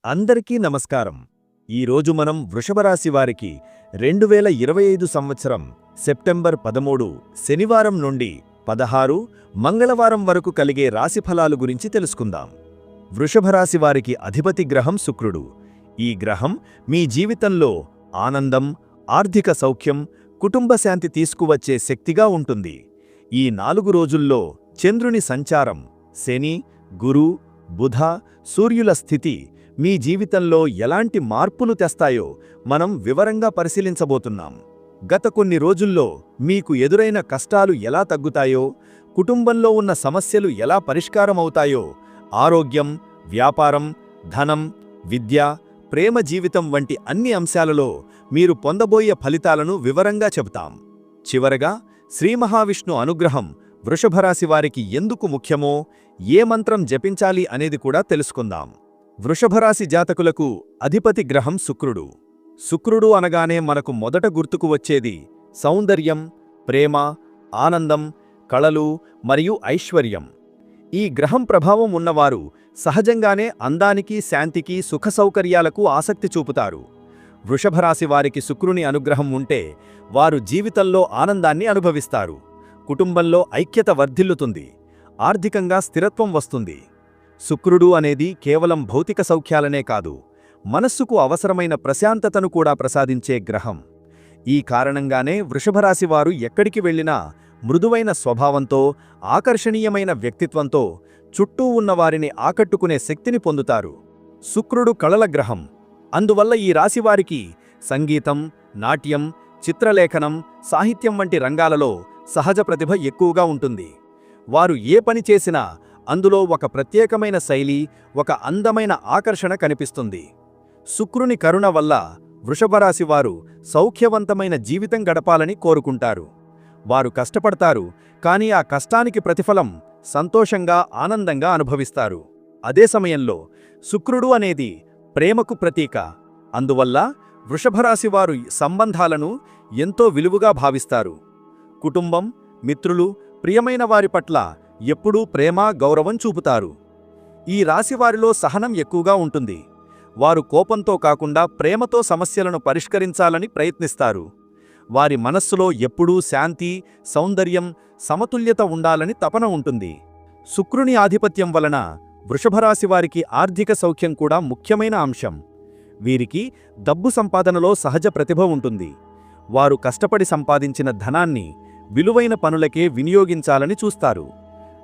అందరికీ నమస్కారం. ఈరోజు మనం వృషభరాశి వారికి 2025 సంవత్సరం సెప్టెంబర్ 13 శనివారం నుండి 16 మంగళవారం వరకు కలిగే రాశిఫలాలు గురించి తెలుసుకుందాం. వృషభరాశి వారికి అధిపతి గ్రహం శుక్రుడు. ఈ గ్రహం మీ జీవితంలో ఆనందం, ఆర్థిక సౌఖ్యం, కుటుంబ శాంతి తీసుకువచ్చే శక్తిగా ఉంటుంది. ఈ 4 రోజుల్లో చంద్రుని సంచారం, శని, గురు, బుధ, సూర్యుల స్థితి మీ జీవితంలో ఎలాంటి మార్పులు తెస్తాయో మనం వివరంగా పరిశీలించబోతున్నాం. గత కొన్ని రోజుల్లో మీకు ఎదురైన కష్టాలు ఎలా తగ్గుతాయో, కుటుంబంలో ఉన్న సమస్యలు ఎలా పరిష్కారమవుతాయో, ఆరోగ్యం, వ్యాపారం, ధనం, విద్య, ప్రేమ జీవితం వంటి అన్ని అంశాలలో మీరు పొందబోయే ఫలితాలను వివరంగా చెబుతాం. చివరగా శ్రీ మహావిష్ణు అనుగ్రహం వృషభరాశి వారికి ఎందుకు ముఖ్యమో, ఏ మంత్రం జపించాలి అనేది కూడా తెలుసుకుందాం. వృషభరాశి జాతకులకు అధిపతి గ్రహం శుక్రుడు. శుక్రుడు అనగానే మనకు మొదట గుర్తుకు వచ్చేది సౌందర్యం, ప్రేమ, ఆనందం, కళలు మరియు ఐశ్వర్యం. ఈ గ్రహం ప్రభావం ఉన్నవారు సహజంగానే అందానికి, శాంతికి, సుఖసౌకర్యాలకు ఆసక్తి చూపుతారు. వృషభరాశి వారికి శుక్రుని అనుగ్రహం ఉంటే వారు జీవితంలో ఆనందాన్ని అనుభవిస్తారు. కుటుంబంలో ఐక్యత వర్ధిల్లుతుంది. ఆర్థికంగా స్థిరత్వం వస్తుంది. శుక్రుడు అనేది కేవలం భౌతిక సౌఖ్యాలనే కాదు, మనస్సుకు అవసరమైన ప్రశాంతతను కూడా ప్రసాదించే గ్రహం. ఈ కారణంగానే వృషభరాశివారు ఎక్కడికి వెళ్ళినా మృదువైన స్వభావంతో, ఆకర్షణీయమైన వ్యక్తిత్వంతో చుట్టూ ఉన్నవారిని ఆకట్టుకునే శక్తిని పొందుతారు. శుక్రుడు కళల గ్రహం. అందువల్ల ఈ రాశివారికి సంగీతం, నాట్యం, చిత్రలేఖనం, సాహిత్యం వంటి రంగాలలో సహజ ప్రతిభ ఎక్కువగా ఉంటుంది. వారు ఏ పని చేసినా అందులో ఒక ప్రత్యేకమైన శైలి, ఒక అందమైన ఆకర్షణ కనిపిస్తుంది. శుక్రుని కరుణ వల్ల వృషభరాశివారు సౌఖ్యవంతమైన జీవితం గడపాలని కోరుకుంటారు. వారు కష్టపడతారు, కానీ ఆ కష్టానికి ప్రతిఫలం సంతోషంగా, ఆనందంగా అనుభవిస్తారు. అదే సమయంలో శుక్రుడు అనేది ప్రేమకు ప్రతీక. అందువల్ల వృషభరాశివారు సంబంధాలను ఎంతో విలువగా భావిస్తారు. కుటుంబం, మిత్రులు, ప్రియమైన వారి పట్ల ఎప్పుడూ ప్రేమ, గౌరవం చూపుతారు. ఈ రాశివారిలో సహనం ఎక్కువగా ఉంటుంది. వారు కోపంతో కాకుండా ప్రేమతో సమస్యలను పరిష్కరించాలని ప్రయత్నిస్తారు. వారి మనస్సులో ఎప్పుడూ శాంతి, సౌందర్యం, సమతుల్యత ఉండాలని తపన ఉంటుంది. శుక్రుని ఆధిపత్యం వలన వృషభరాశివారికి ఆర్థిక సౌఖ్యం కూడా ముఖ్యమైన అంశం. వీరికి డబ్బు సంపాదనలో సహజ ప్రతిభ ఉంటుంది. వారు కష్టపడి సంపాదించిన ధనాన్ని విలువైన పనులకే వినియోగించాలని చూస్తారు.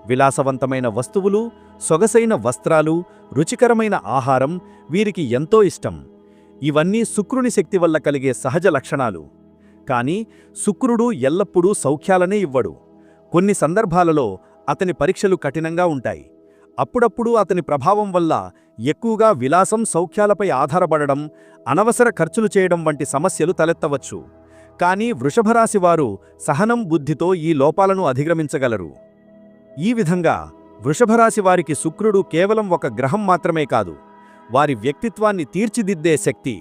విలాసవంతమైన వస్తువులు, సొగసైన వస్త్రాలు, రుచికరమైన ఆహారం వీరికి ఎంతో ఇష్టం. ఇవన్నీ శుక్రుని శక్తి వల్ల కలిగే సహజ లక్షణాలు. కానీ శుక్రుడు ఎల్లప్పుడూ సౌఖ్యాలనే ఇవ్వడు. కొన్ని సందర్భాలలో అతని పరీక్షలు కఠినంగా ఉంటాయి. అప్పుడప్పుడు అతని ప్రభావం వల్ల ఎక్కువగా విలాసం, సౌఖ్యాలపై ఆధారపడడం, అనవసర ఖర్చులు చేయడం వంటి సమస్యలు తలెత్తవచ్చు. కానీ వృషభరాశివారు సహనం, బుద్ధితో ఈ లోపాలను అధిగమించగలరు. ఈ విధంగా వృషభరాశివారికి శుక్రుడు కేవలం ఒక గ్రహం మాత్రమే కాదు, వారి వ్యక్తిత్వాన్ని తీర్చిదిద్దే శక్తి.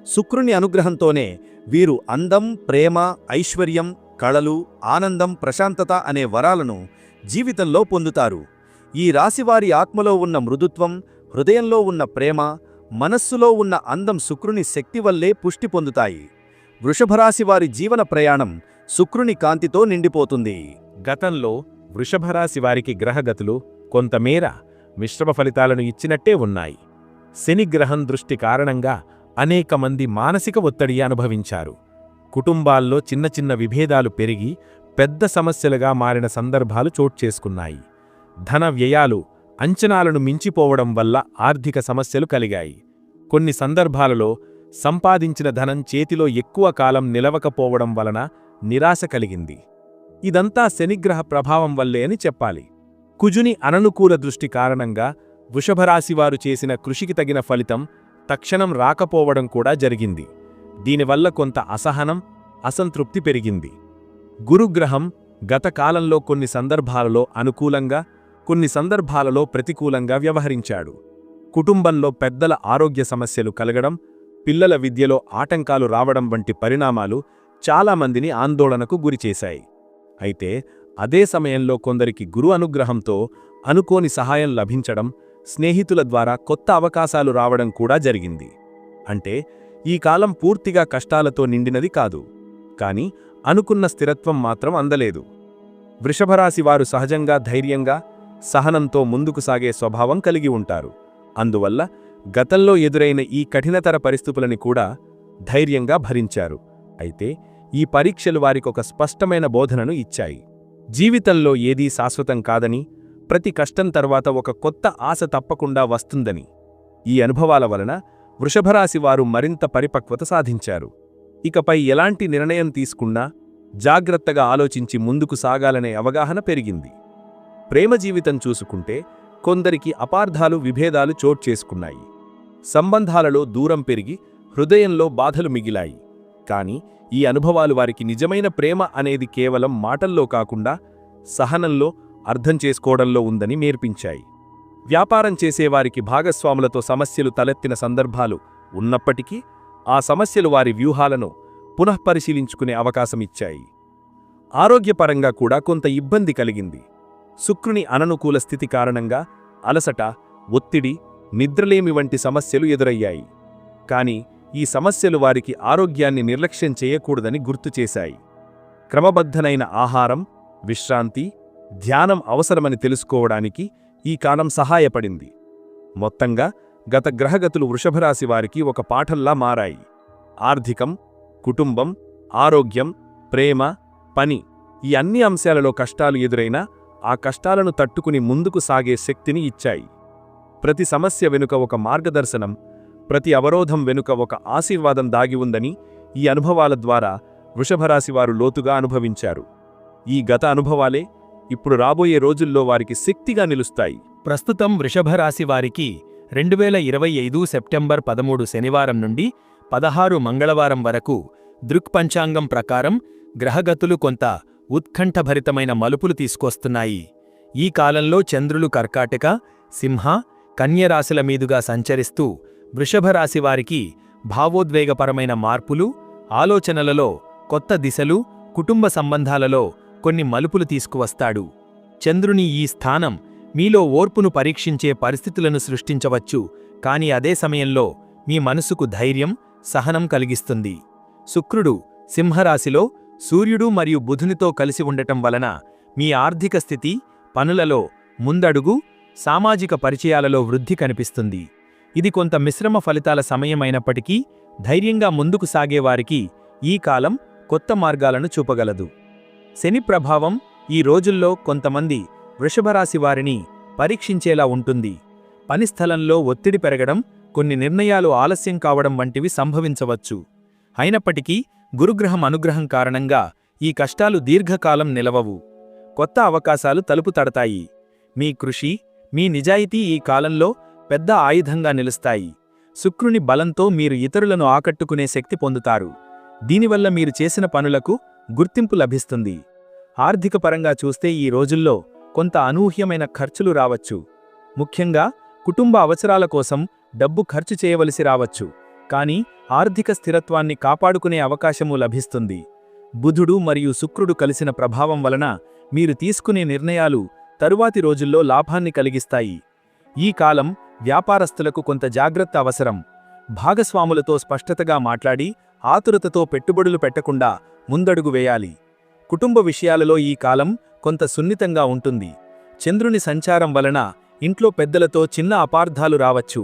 శుక్రుని అనుగ్రహంతోనే వీరు అందం, ప్రేమ, ఐశ్వర్యం, కళలు, ఆనందం, ప్రశాంతత అనే వరాలను జీవితంలో పొందుతారు. ఈ రాశివారి ఆత్మలో ఉన్న మృదుత్వం, హృదయంలో ఉన్న ప్రేమ, మనస్సులో ఉన్న అందం శుక్రుని శక్తి వల్లే పుష్టి పొందుతాయి. వృషభరాశివారి జీవన ప్రయాణం శుక్రుని కాంతితో నిండిపోతుంది. గతంలో వృషభరాశివారికి గ్రహగతులు కొంతమేర మిశ్రమ ఫలితాలను ఇచ్చినట్టే ఉన్నాయి. శని గ్రహం దృష్టి కారణంగా అనేక మంది మానసిక ఒత్తిడి అనుభవించారు. కుటుంబాల్లో చిన్న చిన్న విభేదాలు పెరిగి పెద్ద సమస్యలుగా మారిన సందర్భాలు చోటుచేసుకున్నాయి. ధన వ్యయాలు అంచనాలను మించిపోవడం వల్ల ఆర్థిక సమస్యలు కలిగాయి. కొన్ని సందర్భాలలో సంపాదించిన ధనం చేతిలో ఎక్కువ కాలం నిలవకపోవడం వలన నిరాశ కలిగింది. ఇదంతా శనిగ్రహ ప్రభావం వల్లే అని చెప్పాలి. కుజుని అననుకూల దృష్టి కారణంగా వృషభరాశివారు చేసిన కృషికి తగిన ఫలితం తక్షణం రాకపోవడం కూడా జరిగింది. దీనివల్ల కొంత అసహనం, అసంతృప్తి పెరిగింది. గురుగ్రహం గత కాలంలో కొన్ని సందర్భాలలో అనుకూలంగా, కొన్ని సందర్భాలలో ప్రతికూలంగా వ్యవహరించాడు. కుటుంబంలో పెద్దల ఆరోగ్య సమస్యలు కలగడం, పిల్లల విద్యలో ఆటంకాలు రావడం వంటి పరిణామాలు చాలామందిని ఆందోళనకు గురిచేశాయి. అయితే అదే సమయంలో కొందరికి గురు అనుగ్రహంతో అనుకోని సహాయం లభించడం, స్నేహితుల ద్వారా కొత్త అవకాశాలు రావడం కూడా జరిగింది. అంటే ఈ కాలం పూర్తిగా కష్టాలతో నిండినది కాదు, కాని అనుకున్న స్థిరత్వం మాత్రం అందలేదు. వృషభరాశివారు సహజంగా ధైర్యంగా, సహనంతో ముందుకు సాగే స్వభావం కలిగి ఉంటారు. అందువల్ల గతంలో ఎదురైన ఈ కఠినతర పరిస్థితులని కూడా ధైర్యంగా భరించారు. అయితే ఈ పరీక్షలు వారికొక స్పష్టమైన బోధనను ఇచ్చాయి. జీవితంలో ఏదీ శాశ్వతం కాదని, ప్రతి కష్టం తర్వాత ఒక కొత్త ఆశ తప్పకుండా వస్తుందని. ఈ అనుభవాల వలన వృషభరాశివారు మరింత పరిపక్వత సాధించారు. ఇకపై ఎలాంటి నిర్ణయం తీసుకున్నా జాగ్రత్తగా ఆలోచించి ముందుకు సాగాలనే అవగాహన పెరిగింది. ప్రేమ జీవితం చూసుకుంటే కొందరికి అపార్థాలు, విభేదాలు చోట్చేసుకున్నాయి. సంబంధాలలో దూరం పెరిగి హృదయంలో బాధలు మిగిలాయి. కాని ఈ అనుభవాలు వారికి నిజమైన ప్రేమ అనేది కేవలం మాటల్లో కాకుండా సహనంలో, అర్థం చేసుకోవడంలో ఉందని నేర్పించాయి. వ్యాపారం చేసేవారికి భాగస్వాములతో సమస్యలు తలెత్తిన సందర్భాలు ఉన్నప్పటికీ ఆ సమస్యలు వారి వ్యూహాలను పునఃపరిశీలించుకునే అవకాశమిచ్చాయి. ఆరోగ్యపరంగా కూడా కొంత ఇబ్బంది కలిగింది. శుక్రుని అననుకూల స్థితి కారణంగా అలసట, ఒత్తిడి, నిద్రలేమి వంటి సమస్యలు ఎదురయ్యాయి. కాని ఈ సమస్యలు వారికి ఆరోగ్యాన్ని నిర్లక్ష్యం చేయకూడదని గుర్తుచేశాయి. క్రమబద్ధనైన ఆహారం, విశ్రాంతి, ధ్యానం అవసరమని తెలుసుకోవడానికి ఈ కాలం సహాయపడింది. మొత్తంగా గత గ్రహగతులు వృషభరాశి వారికి ఒక పాఠంలా మారాయి. ఆర్థికం, కుటుంబం, ఆరోగ్యం, ప్రేమ, పని ఈ అన్ని అంశాలలో కష్టాలు ఎదురైనా ఆ కష్టాలను తట్టుకుని ముందుకు సాగే శక్తిని ఇచ్చాయి. ప్రతి సమస్య వెనుక ఒక మార్గదర్శనం, ప్రతి అవరోధం వెనుక ఒక ఆశీర్వాదం దాగి ఉందని ఈ అనుభవాల ద్వారా వృషభరాశివారు లోతుగా అనుభవించారు. ఈ గత అనుభవాలే ఇప్పుడు రాబోయే రోజుల్లో వారికి శక్తిగా నిలుస్తాయి. ప్రస్తుతం వృషభరాశి వారికి 2025 సెప్టెంబర్ 13 శనివారం నుండి 16 మంగళవారం వరకు దృక్పంచాంగం ప్రకారం గ్రహగతులు కొంత ఉత్కంఠభరితమైన మలుపులు తీసుకొస్తున్నాయి. ఈ కాలంలో చంద్రులు కర్కాటక, సింహ, కన్యరాశుల మీదుగా సంచరిస్తూ వృషభరాశివారికి భావోద్వేగపరమైన మార్పులు, ఆలోచనలలో కొత్త దిశలు, కుటుంబ సంబంధాలలో కొన్ని మలుపులు తీసుకువస్తాడు. చంద్రుని ఈ స్థానం మీలో ఓర్పును పరీక్షించే పరిస్థితులను సృష్టించవచ్చు, కాని అదే సమయంలో మీ మనసుకు ధైర్యం, సహనం కలిగిస్తుంది. శుక్రుడు సింహరాశిలో సూర్యుడు మరియు బుధునితో కలిసి ఉండటం వలన మీ ఆర్థిక స్థితి, పనులలో ముందడుగు, సామాజిక పరిచయాలలో వృద్ధి కనిపిస్తుంది. ఇది కొంత మిశ్రమ ఫలితాల సమయమైనప్పటికీ ధైర్యంగా ముందుకు సాగేవారికి ఈ కాలం కొత్త మార్గాలను చూపగలదు. శని ప్రభావం ఈ రోజుల్లో కొంతమంది వృషభరాశి వారిని పరీక్షించేలా ఉంటుంది. పనిస్థలంలో ఒత్తిడి పెరగడం, కొన్ని నిర్ణయాలు ఆలస్యం కావడం వంటివి సంభవించవచ్చు. అయినప్పటికీ గురుగ్రహం అనుగ్రహం కారణంగా ఈ కష్టాలు దీర్ఘకాలం నిలవవు. కొత్త అవకాశాలు తలుపు తడతాయి. మీ కృషి, మీ నిజాయితీ ఈ కాలంలో పెద్ద ఆయుధంగా నిలుస్తాయి. శుక్రుని బలంతో మీరు ఇతరులను ఆకట్టుకునే శక్తి పొందుతారు. దీనివల్ల మీరు చేసిన పనులకు గుర్తింపు లభిస్తుంది. ఆర్థికపరంగా చూస్తే ఈ రోజుల్లో కొంత అనూహ్యమైన ఖర్చులు రావచ్చు. ముఖ్యంగా కుటుంబ అవసరాల కోసం డబ్బు ఖర్చు చేయవలసి రావచ్చు. కానీ ఆర్థిక స్థిరత్వాన్ని కాపాడుకునే అవకాశమూ లభిస్తుంది. బుధుడు మరియు శుక్రుడు కలిసిన ప్రభావం వలన మీరు తీసుకునే నిర్ణయాలు తరువాతి రోజుల్లో లాభాన్ని కలిగిస్తాయి. ఈ కాలం వ్యాపారస్తులకు కొంత జాగ్రత్త అవసరం. భాగస్వాములతో స్పష్టతగా మాట్లాడి ఆతురతతో పెట్టుబడులు పెట్టకుండా ముందడుగు వేయాలి. కుటుంబ విషయాలలో ఈ కాలం కొంత సున్నితంగా ఉంటుంది. చంద్రుని సంచారం వలన ఇంట్లో పెద్దలతో చిన్న అపార్థాలు రావచ్చు.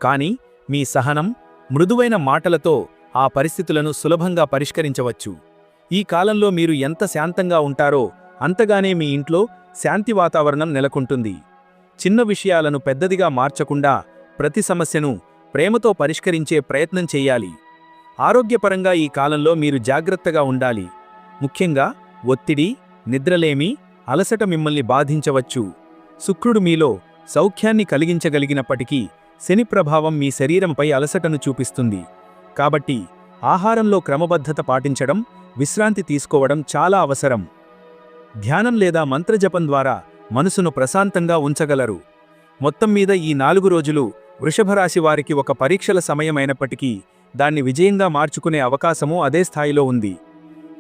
కాని మీ సహనం, మృదువైన మాటలతో ఆ పరిస్థితులను సులభంగా పరిష్కరించవచ్చు. ఈ కాలంలో మీరు ఎంత శాంతంగా ఉంటారో అంతగానే మీ ఇంట్లో శాంతి వాతావరణం నెలకొంటుంది. చిన్న విషయాలను పెద్దదిగా మార్చకుండా ప్రతి సమస్యను ప్రేమతో పరిష్కరించే ప్రయత్నం చెయ్యాలి. ఆరోగ్యపరంగా ఈ కాలంలో మీరు జాగ్రత్తగా ఉండాలి. ముఖ్యంగా ఒత్తిడి, నిద్రలేమి, అలసట మిమ్మల్ని బాధించవచ్చు. శుక్రుడు మీలో సౌఖ్యాన్ని కలిగించగలిగినప్పటికీ శని ప్రభావం మీ శరీరంపై అలసటను చూపిస్తుంది. కాబట్టి ఆహారంలో క్రమబద్ధత పాటించడం, విశ్రాంతి తీసుకోవడం చాలా అవసరం. ధ్యానం లేదా మంత్రజపం ద్వారా మనసును ప్రశాంతంగా ఉంచగలరు. మొత్తం మీద ఈ 4 రోజులు వృషభరాశి వారికి ఒక పరీక్షల సమయమైనప్పటికీ దాన్ని విజయంగా మార్చుకునే అవకాశమూ అదే స్థాయిలో ఉంది.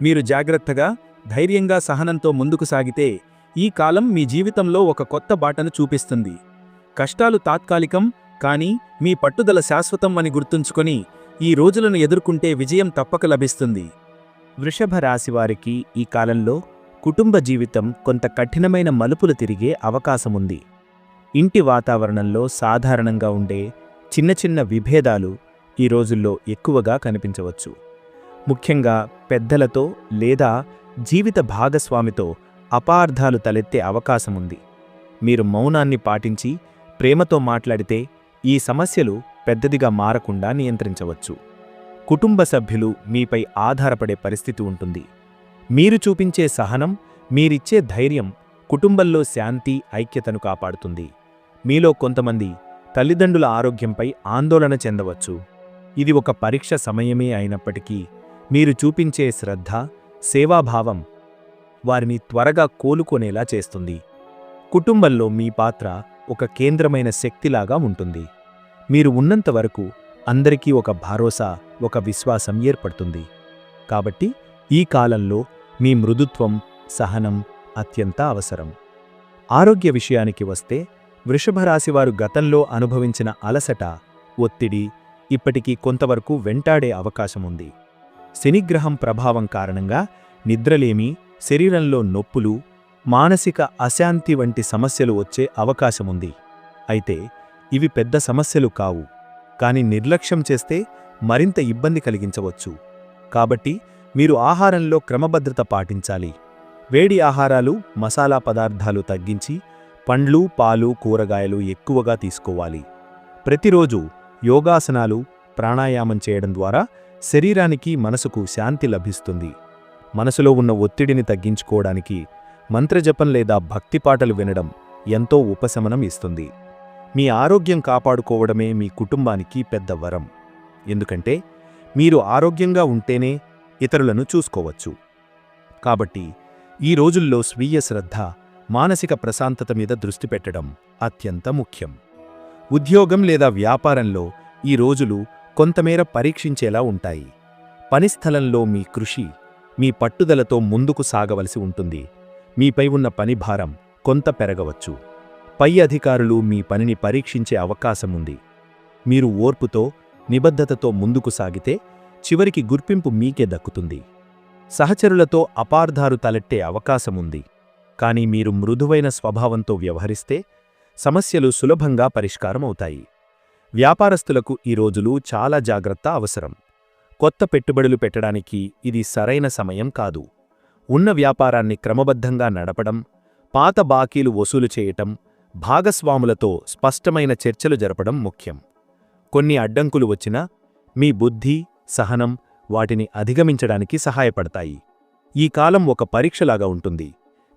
మీరు జాగ్రత్తగా, ధైర్యంగా, సహనంతో ముందుకు సాగితే ఈ కాలం మీ జీవితంలో ఒక కొత్త బాటను చూపిస్తుంది. కష్టాలు తాత్కాలికం, కానీ మీ పట్టుదల శాశ్వతం అని గుర్తుంచుకొని ఈ రోజులను ఎదుర్కొంటే విజయం తప్పక లభిస్తుంది. వృషభ రాశివారికి ఈ కాలంలో కుటుంబ జీవితం కొంత కఠినమైన మలుపులు తిరిగే అవకాశముంది. ఇంటి వాతావరణంలో సాధారణంగా ఉండే చిన్న చిన్న విభేదాలు ఈ రోజుల్లో ఎక్కువగా కనిపించవచ్చు. ముఖ్యంగా పెద్దలతో లేదా జీవిత భాగస్వామితో అపార్థాలు తలెత్తే అవకాశముంది. మీరు మౌనాన్ని పాటించి ప్రేమతో మాట్లాడితే ఈ సమస్యలు పెద్దదిగా మారకుండా నియంత్రించవచ్చు. కుటుంబ సభ్యులు మీపై ఆధారపడే పరిస్థితి ఉంటుంది. మీరు చూపించే సహనం, మీరిచ్చే ధైర్యం కుటుంబంలో శాంతి, ఐక్యతను కాపాడుతుంది. మీలో కొంతమంది తల్లిదండ్రుల ఆరోగ్యంపై ఆందోళన చెందవచ్చు. ఇది ఒక పరీక్ష సమయమే అయినప్పటికీ మీరు చూపించే శ్రద్ధ, సేవాభావం వారిని త్వరగా కోలుకొనేలా చేస్తుంది. కుటుంబంలో మీ పాత్ర ఒక కేంద్రమైన శక్తిలాగా ఉంటుంది. మీరు ఉన్నంతవరకు అందరికీ ఒక భరోసా, ఒక విశ్వాసం ఏర్పడుతుంది. కాబట్టి ఈ కాలంలో మీ మృదుత్వం, సహనం అత్యంత అవసరం. ఆరోగ్య విషయానికి వస్తే వృషభరాశివారు గతంలో అనుభవించిన అలసట, ఒత్తిడి ఇప్పటికీ కొంతవరకు వెంటాడే అవకాశముంది. శనిగ్రహం ప్రభావం కారణంగా నిద్రలేమి, శరీరంలో నొప్పులు, మానసిక అశాంతి వంటి సమస్యలు వచ్చే అవకాశముంది. అయితే ఇవి పెద్ద సమస్యలు కావు, కాని నిర్లక్ష్యం చేస్తే మరింత ఇబ్బంది కలిగించవచ్చు. కాబట్టి మీరు ఆహారంలో క్రమబద్ధత పాటించాలి. వేడి ఆహారాలు, మసాలా పదార్థాలు తగ్గించి పండ్లు, పాలు, కూరగాయలు ఎక్కువగా తీసుకోవాలి. ప్రతిరోజు యోగాసనాలు, ప్రాణాయామం చేయడం ద్వారా శరీరానికి, మనసుకు శాంతి లభిస్తుంది. మనసులో ఉన్న ఒత్తిడిని తగ్గించుకోవడానికి మంత్రజపం లేదా భక్తి పాటలు వినడం ఎంతో ఉపశమనం ఇస్తుంది. మీ ఆరోగ్యం కాపాడుకోవడమే మీ కుటుంబానికి పెద్ద వరం. ఎందుకంటే మీరు ఆరోగ్యంగా ఉంటేనే ఇతరులను చూసుకోవచ్చు. కాబట్టి ఈ రోజుల్లో స్వీయ శ్రద్ధ, మానసిక ప్రశాంతత మీద దృష్టి పెట్టడం అత్యంత ముఖ్యం. ఉద్యోగం లేదా వ్యాపారంలో ఈ రోజులు కొంతమేర పరీక్షించేలా ఉంటాయి. పనిస్థలంలో మీ కృషి, మీ పట్టుదలతో ముందుకు సాగవలసి ఉంటుంది. మీపై ఉన్న పనిభారం కొంత పెరగవచ్చు. పై అధికారులు మీ పనిని పరీక్షించే అవకాశముంది. మీరు ఓర్పుతో, నిబద్ధతతో ముందుకు సాగితే చివరికి గుర్తింపు మీకే దక్కుతుంది. సహచరులతో అపార్థాలు తలెట్టే అవకాశముంది. కానీ మీరు మృదువైన స్వభావంతో వ్యవహరిస్తే సమస్యలు సులభంగా పరిష్కారమవుతాయి. వ్యాపారస్తులకు ఈ రోజులు చాలా జాగ్రత్త అవసరం. కొత్త పెట్టుబడులు పెట్టడానికి ఇది సరైన సమయం కాదు. ఉన్న వ్యాపారాన్ని క్రమబద్ధంగా నడపడం, పాత బాకీలు వసూలు చేయటం, భాగస్వాములతో స్పష్టమైన చర్చలు జరపడం ముఖ్యం. కొన్ని అడ్డంకులు వచ్చినా మీ బుద్ధి, సహనం వాటిని అధిగమించడానికి సహాయపడతాయి. ఈ కాలం ఒక పరీక్షలాగా ఉంటుంది.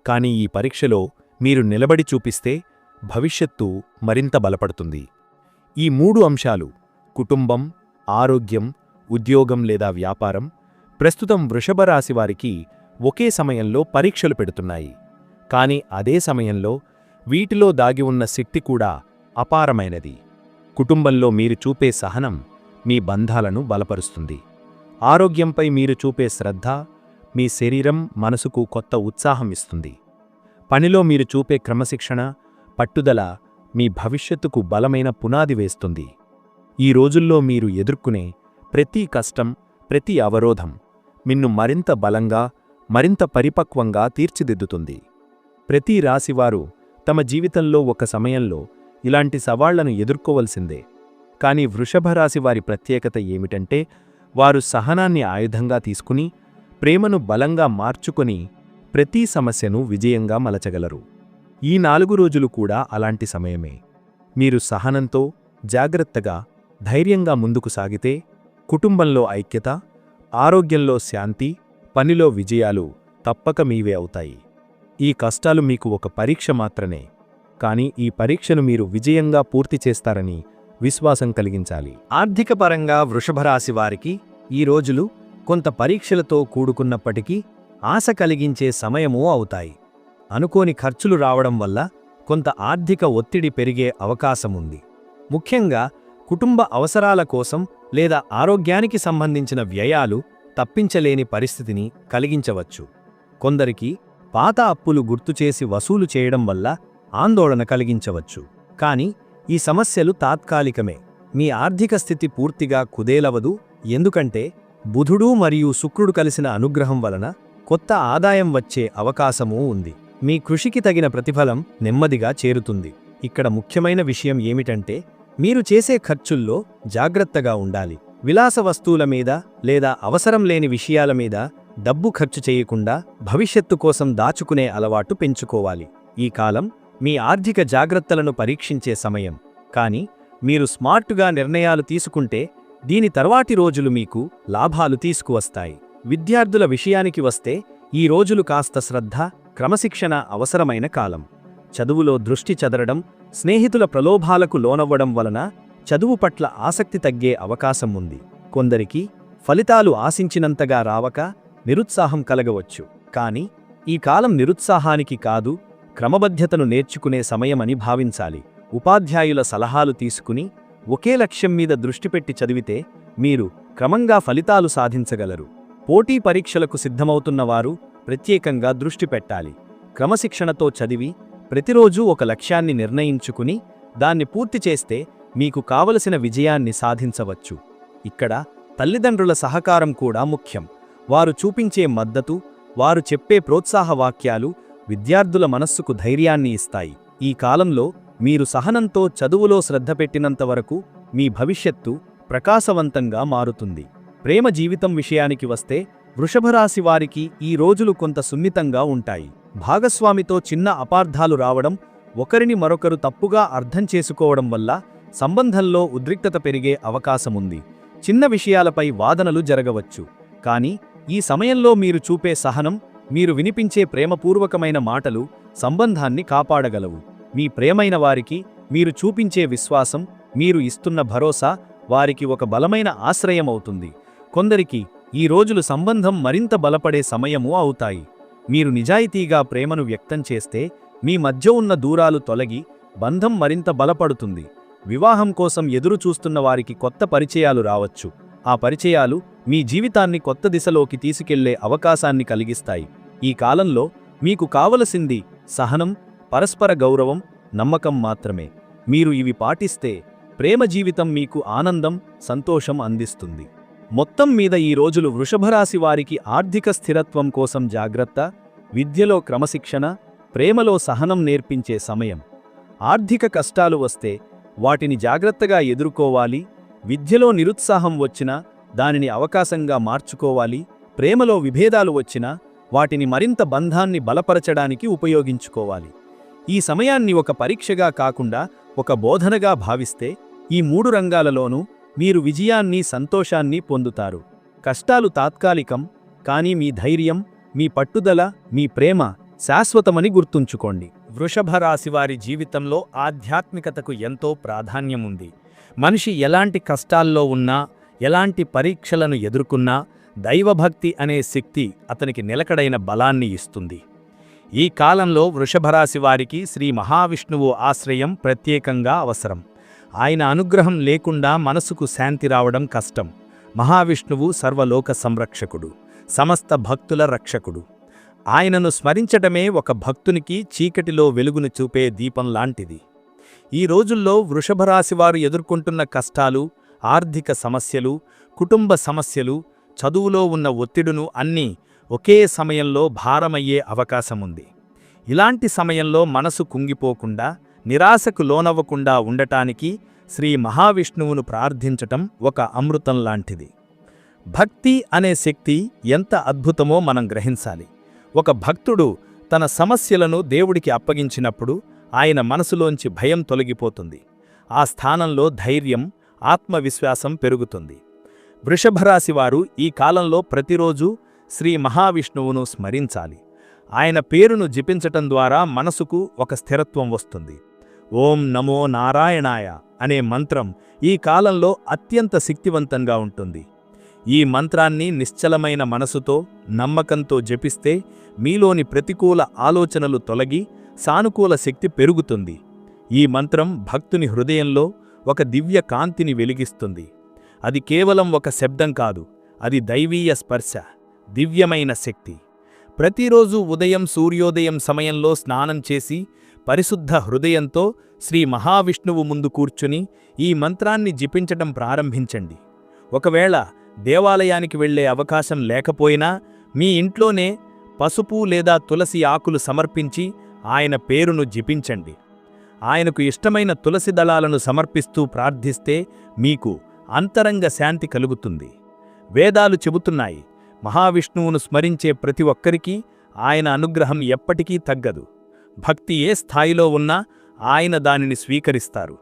కానీ ఈ పరీక్షలో మీరు నిలబడి చూపిస్తే భవిష్యత్తు మరింత బలపడుతుంది. ఈ 3 అంశాలు కుటుంబం, ఆరోగ్యం, ఉద్యోగం లేదా వ్యాపారం ప్రస్తుతం వృషభ రాశివారికి ఒకే సమయంలో పరీక్షలు పెడుతున్నాయి. కానీ అదే సమయంలో వీటిలో దాగి ఉన్న శక్తి కూడా అపారమైనది. కుటుంబంలో మీరు చూపే సహనం మీ బంధాలను బలపరుస్తుంది. ఆరోగ్యంపై మీరు చూపే శ్రద్ధ మీ శరీరం, మనసుకు కొత్త ఉత్సాహం ఇస్తుంది. పనిలో మీరు చూపే క్రమశిక్షణ, పట్టుదల మీ భవిష్యత్తుకు బలమైన పునాది వేస్తుంది. ఈ రోజుల్లో మీరు ఎదుర్కొనే ప్రతి కష్టం, ప్రతి అవరోధం మిన్ను మరింత బలంగా, మరింత పరిపక్వంగా తీర్చిదిద్దుతుంది. ప్రతి రాశివారు తమ జీవితంలో ఒక సమయంలో ఇలాంటి సవాళ్లను ఎదుర్కోవలసిందే. కానీ వృషభ రాశివారి ప్రత్యేకత ఏమిటంటే వారు సహనాన్ని ఆయుధంగా తీసుకుని, ప్రేమను బలంగా మార్చుకొని ప్రతి సమస్యను విజయంగా మలచగలరు. ఈ 4 రోజులు కూడా అలాంటి సమయమే. మీరు సహనంతో, జాగ్రత్తగా, ధైర్యంగా ముందుకు సాగితే కుటుంబంలో ఐక్యత, ఆరోగ్యంలో శాంతి, పనిలో విజయాలు తప్పక మీవే అవుతాయి. ఈ కష్టాలు మీకు ఒక పరీక్ష మాత్రమే. కానీ ఈ పరీక్షను మీరు విజయంగా పూర్తి చేస్తారని విశ్వాసం కలిగించాలి. ఆర్థికపరంగా వృషభరాశి వారికి ఈ రోజులు కొంత పరీక్షలతో కూడుకున్నప్పటికీ ఆశ కలిగించే సమయమూ అవుతాయి. అనుకోని ఖర్చులు రావడం వల్ల కొంత ఆర్థిక ఒత్తిడి పెరిగే అవకాశముంది. ముఖ్యంగా కుటుంబ అవసరాల కోసం లేదా ఆరోగ్యానికి సంబంధించిన వ్యయాలు తప్పించలేని పరిస్థితిని కలిగించవచ్చు. కొందరికి పాత అప్పులు గుర్తుచేసి వసూలు చేయడం వల్ల ఆందోళన కలిగించవచ్చు. కానీ ఈ సమస్యలు తాత్కాలికమే. మీ ఆర్థిక స్థితి పూర్తిగా కుదేలవదు. ఎందుకంటే బుధుడు మరియు శుక్రుడు కలిసిన అనుగ్రహం వలన కొత్త ఆదాయం వచ్చే అవకాశమూ ఉంది. మీ కృషికి తగిన ప్రతిఫలం నెమ్మదిగా చేరుతుంది. ఇక్కడ ముఖ్యమైన విషయం ఏమిటంటే మీరు చేసే ఖర్చుల్లో జాగ్రత్తగా ఉండాలి. విలాస వస్తువుల మీద లేదా అవసరం లేని విషయాల మీద డబ్బు ఖర్చు చేయకుండా భవిష్యత్తు కోసం దాచుకునే అలవాటు పెంచుకోవాలి. ఈ కాలం మీ ఆర్థిక జాగ్రత్తలను పరీక్షించే సమయం. కానీ మీరు స్మార్టుగా నిర్ణయాలు తీసుకుంటే దీని తర్వాతి రోజులు మీకు లాభాలు తీసుకువస్తాయి. విద్యార్థుల విషయానికి వస్తే ఈ రోజులు కాస్త శ్రద్ధ, క్రమశిక్షణ అవసరమైన కాలం. చదువులో దృష్టి చెదరడం, స్నేహితుల ప్రలోభాలకు లోనవ్వడం వలన చదువు పట్ల ఆసక్తి తగ్గే అవకాశం ఉంది. కొందరికి ఫలితాలు ఆశించినంతగా రావక నిరుత్సాహం కలగవచ్చు. కానీ ఈ కాలం నిరుత్సాహానికి కాదు, క్రమబద్ధతను నేర్చుకునే సమయమని భావించాలి. ఉపాధ్యాయుల సలహాలు తీసుకుని ఒకే లక్ష్యం మీద దృష్టిపెట్టి చదివితే మీరు క్రమంగా ఫలితాలు సాధించగలరు. పోటీ పరీక్షలకు సిద్ధమవుతున్నవారు ప్రత్యేకంగా దృష్టి పెట్టాలి. క్రమశిక్షణతో చదివి ప్రతిరోజూ ఒక లక్ష్యాన్ని నిర్ణయించుకుని దాన్ని పూర్తి చేస్తే మీకు కావలసిన విజయాన్ని సాధించవచ్చు. ఇక్కడ తల్లిదండ్రుల సహకారం కూడా ముఖ్యం. వారు చూపించే మద్దతు, వారు చెప్పే ప్రోత్సాహ వాక్యాలు విద్యార్థుల మనస్సుకు ధైర్యాన్ని ఇస్తాయి. ఈ కాలంలో మీరు సహనంతో చదువులో శ్రద్ధ పెట్టినంతవరకు మీ భవిష్యత్తు ప్రకాశవంతంగా మారుతుంది. ప్రేమ జీవితం విషయానికి వస్తే వృషభరాశి వారికి ఈ రోజులు కొంత సున్నితంగా ఉంటాయి. భాగస్వామితో చిన్న అపార్థాలు రావడం, ఒకరిని మరొకరు తప్పుగా అర్థం చేసుకోవడం వల్ల సంబంధంలో ఉద్రిక్తత పెరిగే అవకాశముంది. చిన్న విషయాలపై వాదనలు జరగవచ్చు. కానీ ఈ సమయంలో మీరు చూపే సహనం, మీరు వినిపించే ప్రేమపూర్వకమైన మాటలు సంబంధాన్ని కాపాడగలవు. మీ ప్రేమైన వారికి మీరు చూపించే విశ్వాసం, మీరు ఇస్తున్న భరోసా వారికి ఒక బలమైన ఆశ్రయమవుతుంది. కొందరికి ఈ రోజులు సంబంధం మరింత బలపడే సమయము అవుతాయి. మీరు నిజాయితీగా ప్రేమను వ్యక్తం చేస్తే మీ మధ్య ఉన్న దూరాలు తొలగి బంధం మరింత బలపడుతుంది. వివాహం కోసం ఎదురు చూస్తున్న వారికి కొత్త పరిచయాలు రావచ్చు. ఆ పరిచయాలు మీ జీవితాన్ని కొత్త దిశలోకి తీసుకెళ్లే అవకాశాన్ని కలిగిస్తాయి. ఈ కాలంలో మీకు కావలసింది సహనం, పరస్పర గౌరవం, నమ్మకం మాత్రమే. మీరు ఇవి పాటిస్తే ప్రేమ జీవితం మీకు ఆనందం, సంతోషం అందిస్తుంది. మొత్తం మీద ఈ రోజులు వృషభరాశి వారికి ఆర్థిక స్థిరత్వం కోసం జాగ్రత్త, విద్యలో క్రమశిక్షణ, ప్రేమలో సహనం నేర్పించే సమయం. ఆర్థిక కష్టాలు వస్తే వాటిని జాగ్రత్తగా ఎదుర్కోవాలి. విద్యలో నిరుత్సాహం వచ్చినా దానిని అవకాశంగా మార్చుకోవాలి. ప్రేమలో విభేదాలు వచ్చినా వాటిని మరింత బంధాన్ని బలపరచడానికి ఉపయోగించుకోవాలి. ఈ సమయాన్ని ఒక పరీక్షగా కాకుండా ఒక బోధనగా భావిస్తే ఈ 3 రంగాలలోనూ మీరు విజయాన్ని, సంతోషాన్ని పొందుతారు. కష్టాలు తాత్కాలికం, కానీ మీ ధైర్యం, మీ పట్టుదల, మీ ప్రేమ శాశ్వతమని గుర్తుంచుకోండి. వృషభ రాశివారి జీవితంలో ఆధ్యాత్మికతకు ఎంతో ప్రాధాన్యముంది. మనిషి ఎలాంటి కష్టాల్లో ఉన్నా, ఎలాంటి పరీక్షలను ఎదుర్కొన్నా దైవభక్తి అనే శక్తి అతనికి నిలకడైన బలాన్ని ఇస్తుంది. ఈ కాలంలో వృషభరాశి వారికి శ్రీ మహావిష్ణువు ఆశ్రయం ప్రత్యేకంగా అవసరం. ఆయన అనుగ్రహం లేకుండా మనసుకు శాంతి రావడం కష్టం. మహావిష్ణువు సర్వలోక సంరక్షకుడు, సమస్త భక్తుల రక్షకుడు. ఆయనను స్మరించటమే ఒక భక్తునికి చీకటిలో వెలుగును చూపే దీపం లాంటిది. ఈ రోజుల్లో వృషభరాశివారు ఎదుర్కొంటున్న కష్టాలు, ఆర్థిక సమస్యలు, కుటుంబ సమస్యలు, చదువులో ఉన్న ఒత్తిడును అన్నీ ఒకే సమయంలో భారమయ్యే అవకాశముంది. ఇలాంటి సమయంలో మనసు కుంగిపోకుండా, నిరాశకు లోనవ్వకుండా ఉండటానికి శ్రీ మహావిష్ణువును ప్రార్థించటం ఒక అమృతం లాంటిది. భక్తి అనే శక్తి ఎంత అద్భుతమో మనం గ్రహించాలి. ఒక భక్తుడు తన సమస్యలను దేవుడికి అప్పగించినప్పుడు ఆయన మనసులోంచి భయం తొలగిపోతుంది. ఆ స్థానంలో ధైర్యం, ఆత్మవిశ్వాసం పెరుగుతుంది. వృషభరాశివారు ఈ కాలంలో ప్రతిరోజూ శ్రీ మహావిష్ణువును స్మరించాలి. ఆయన పేరును జపించటం ద్వారా మనసుకు ఒక స్థిరత్వం వస్తుంది. ఓం నమో నారాయణాయ అనే మంత్రం ఈ కాలంలో అత్యంత శక్తివంతంగా ఉంటుంది. ఈ మంత్రాన్ని నిశ్చలమైన మనసుతో, నమ్మకంతో జపిస్తే మీలోని ప్రతికూల ఆలోచనలు తొలగి సానుకూల శక్తి పెరుగుతుంది. ఈ మంత్రం భక్తుని హృదయంలో ఒక దివ్య కాంతిని వెలిగిస్తుంది. అది కేవలం ఒక శబ్దం కాదు, అది దైవీయ స్పర్శ, దివ్యమైన శక్తి. ప్రతిరోజు ఉదయం సూర్యోదయం సమయంలో స్నానం చేసి పరిశుద్ధ హృదయంతో శ్రీ మహావిష్ణువు ముందు కూర్చుని ఈ మంత్రాన్ని జపించటం ప్రారంభించండి. ఒకవేళ దేవాలయానికి వెళ్లే అవకాశం లేకపోయినా మీ ఇంట్లోనే పసుపు లేదా తులసి ఆకులు సమర్పించి ఆయన పేరును జపించండి. ఆయనకు ఇష్టమైన తులసి దళాలను సమర్పిస్తూ ప్రార్థిస్తే మీకు అంతరంగ శాంతి కలుగుతుంది. వేదాలు చెబుతున్నాయి, మహావిష్ణువును స్మరించే ప్రతి ఒక్కరికీ ఆయన అనుగ్రహం ఎప్పటికీ తగ్గదు. భక్తి ఏ స్థాయిలో ఉన్నా ఆయన దానిని స్వీకరిస్తారు.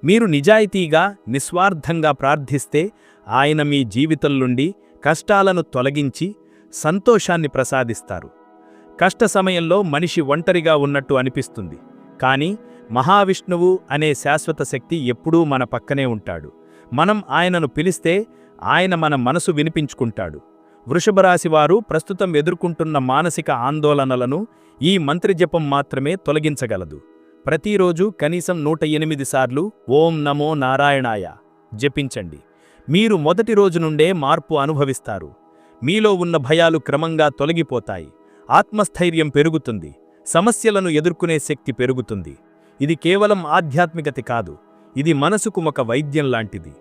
మీరు నిజాయితీగా, నిస్వార్థంగా ప్రార్థిస్తే ఆయన మీ జీవితం నుండి కష్టాలను తొలగించి సంతోషాన్ని ప్రసాదిస్తారు. కష్ట సమయంలో మనిషి ఒంటరిగా ఉన్నట్టు అనిపిస్తుంది, కానీ మహావిష్ణువు అనే శాశ్వత శక్తి ఎప్పుడూ మన పక్కనే ఉంటాడు. మనం ఆయనను పిలిస్తే ఆయన మన మనసు వినిపించుకుంటాడు. వృషభరాశివారు ప్రస్తుతం ఎదుర్కొంటున్న మానసిక ఆందోళనలను ఈ మంత్రజపం మాత్రమే తొలగించగలదు. ప్రతిరోజు కనీసం 108 సార్లు ఓం నమో నారాయణాయ జపించండి. మీరు మొదటి రోజు నుండే మార్పు అనుభవిస్తారు. మీలో ఉన్న భయాలు క్రమంగా తొలగిపోతాయి. ఆత్మస్థైర్యం పెరుగుతుంది. సమస్యలను ఎదుర్కొనే శక్తి పెరుగుతుంది. ఇది కేవలం ఆధ్యాత్మికత కాదు, ఇది మనసుకు ఒక వైద్యం లాంటిది.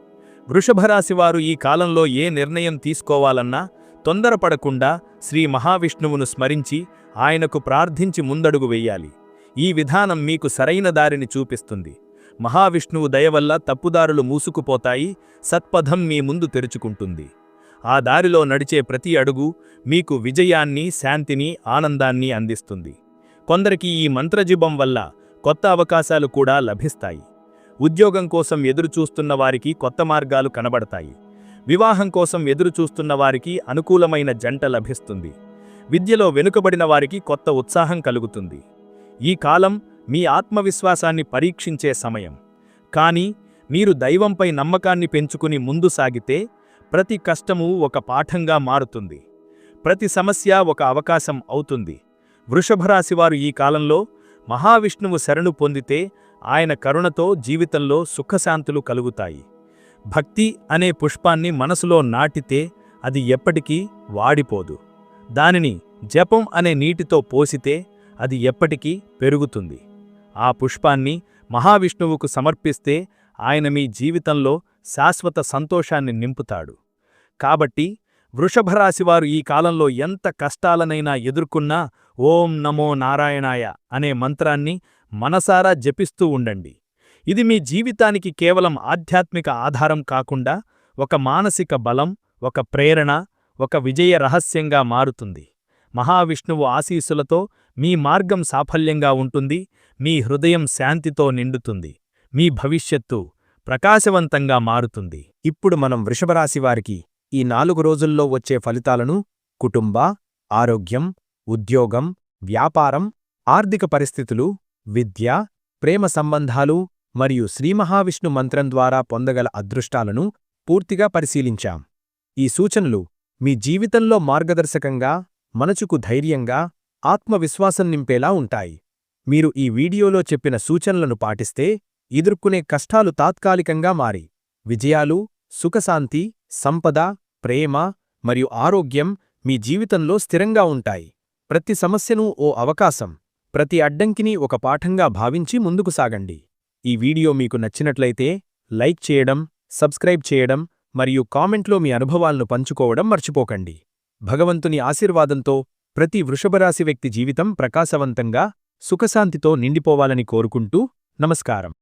వృషభరాశివారు ఈ కాలంలో ఏ నిర్ణయం తీసుకోవాలన్నా తొందరపడకుండా శ్రీ మహావిష్ణువును స్మరించి ఆయనకు ప్రార్థించి ముందడుగు వెయ్యాలి. ఈ విధానం మీకు సరైన దారిని చూపిస్తుంది. మహావిష్ణువు దయవల్ల తప్పుదారులు మూసుకుపోతాయి, సత్పథం మీ ముందు తెరుచుకుంటుంది. ఆ దారిలో నడిచే ప్రతి అడుగు మీకు విజయాన్ని, శాంతిని, ఆనందాన్ని అందిస్తుంది. కొందరికి ఈ మంత్రజపం వల్ల కొత్త అవకాశాలు కూడా లభిస్తాయి. ఉద్యోగం కోసం ఎదురుచూస్తున్న వారికి కొత్త మార్గాలు కనబడతాయి. వివాహం కోసం ఎదురుచూస్తున్న వారికి అనుకూలమైన జంట లభిస్తుంది. విద్యలో వెనుకబడిన వారికి కొత్త ఉత్సాహం కలుగుతుంది. ఈ కాలం మీ ఆత్మవిశ్వాసాన్ని పరీక్షించే సమయం. కానీ మీరు దైవంపై నమ్మకాన్ని పెంచుకుని ముందు సాగితే ప్రతి కష్టమూ ఒక పాఠంగా మారుతుంది. ప్రతి సమస్య ఒక అవకాశం అవుతుంది. వృషభరాశివారు ఈ కాలంలో మహావిష్ణువు శరణు పొందితే ఆయన కరుణతో జీవితంలో సుఖశాంతులు కలుగుతాయి. భక్తి అనే పుష్పాన్ని మనసులో నాటితే అది ఎప్పటికీ వాడిపోదు. దానిని జపం అనే నీటితో పోసితే అది ఎప్పటికీ పెరుగుతుంది. ఆ పుష్పాన్ని మహావిష్ణువుకు సమర్పిస్తే ఆయన మీ జీవితంలో శాశ్వత సంతోషాన్ని నింపుతాడు. కాబట్టి వృషభరాశివారు ఈ కాలంలో ఎంత కష్టాలనైనా ఎదుర్కొన్నా ఓం నమో నారాయణాయ అనే మంత్రాన్ని మనసారా జపిస్తూ ఉండండి. ఇది మీ జీవితానికి కేవలం ఆధ్యాత్మిక ఆధారం కాకుండా ఒక మానసిక బలం, ఒక ప్రేరణ, ఒక విజయ రహస్యంగా మారుతుంది. మహావిష్ణువు ఆశీస్సులతో మీ మార్గం సాఫల్యంగా ఉంటుంది. మీ హృదయం శాంతితో నిండుతుంది. మీ భవిష్యత్తు ప్రకాశవంతంగా మారుతుంది. ఇప్పుడు మనం వృషభరాశివారికి ఈ 4 రోజుల్లో వచ్చే ఫలితాలను కుటుంబ, ఆరోగ్యం, ఉద్యోగం, వ్యాపారం, ఆర్థిక పరిస్థితులు, విద్య, ప్రేమ సంబంధాలు మరియు శ్రీమహావిష్ణు మంత్రం ద్వారా పొందగల అదృష్టాలను పూర్తిగా పరిశీలించాం. ఈ సూచనలు మీ జీవితంలో మార్గదర్శకంగా, మనసుకు ధైర్యంగా, ఆత్మవిశ్వాసం నింపేలా ఉంటాయి. మీరు ఈ వీడియోలో చెప్పిన సూచనలను పాటిస్తే ఎదుర్కొనే కష్టాలు తాత్కాలికంగా మారి విజయాలు, సుఖశాంతి, సంపద, ప్రేమ మరియు ఆరోగ్యం మీ జీవితంలో స్థిరంగా ఉంటాయి. ప్రతి సమస్యను ఓ అవకాశం, ప్రతి అడ్డంకిని ఒక పాఠంగా భావించి ముందుకు సాగండి. ఈ వీడియో మీకు నచ్చినట్లయితే లైక్ చేయడం, సబ్స్క్రైబ్ చేయడం మరియు కామెంట్లో మీ అనుభవాలను పంచుకోవడం మర్చిపోకండి. భగవంతుని ఆశీర్వాదంతో ప్రతి వృషభరాశి వ్యక్తి జీవితం ప్రకాశవంతంగా, సుఖశాంతితో నిండిపోవాలని కోరుకుంటూ నమస్కారం.